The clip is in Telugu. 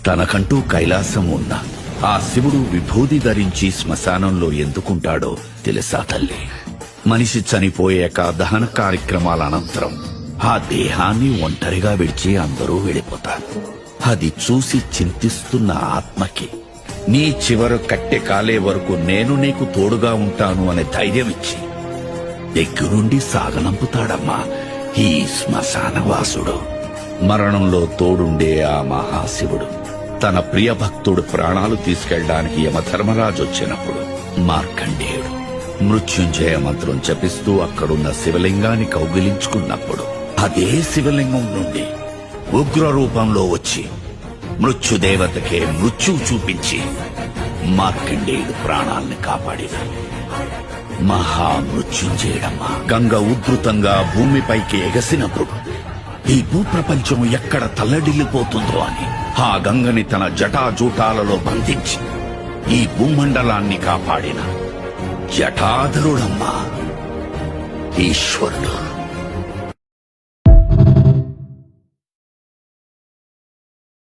తనకంటూ కైలాసం ఉన్న ఆ శివుడు విభూది ధరించి శ్మశానంలో ఎందుకుంటాడో తెలుసా తల్లి? మనిషి చనిపోయాక దహన కార్యక్రమాల అనంతరం ఆ దేహాన్ని ఒంటరిగా విడిచి అందరూ వెళ్ళిపోతారు. అది చూసి చింతిస్తున్న ఆత్మకి నీ చివరు కట్టె కాలే వరకు నేను నీకు తోడుగా ఉంటాను అనే ధైర్యం ఇచ్చి దగ్గరుండి సాగనంపుతాడమ్మా ఈ శ్మశానవాసుడు. మరణంలో తోడుండే ఆ మహాశివుడు తన ప్రియ భక్తుడు ప్రాణాలు తీసుకెళ్లడానికి యమధర్మరాజు వచ్చినప్పుడు మార్కండేయుడు మృత్యుంజయ మంత్రం జపిస్తూ అక్కడున్న శివలింగాన్ని కౌగిలించుకున్నప్పుడు అదే శివలింగం నుండి ఉగ్ర రూపంలో వచ్చి మృత్యుదేవతకే మృత్యువు చూపించి మార్కండేయుడు ప్రాణాల్ని కాపాడిన మహామృత్యుంజయుడమ్మా. గంగ ఉధృతంగా భూమిపైకి ఎగసినప్పుడు ఈ భూప్రపంచం ఎక్కడ తల్లడిల్లిపోతుందో అని ఆ గంగని తన జటాజూటాలలో బంధించి ఈ భూమండలాన్ని కాపాడిన జటాధరుడమ్మా ఈశ్వరుడు.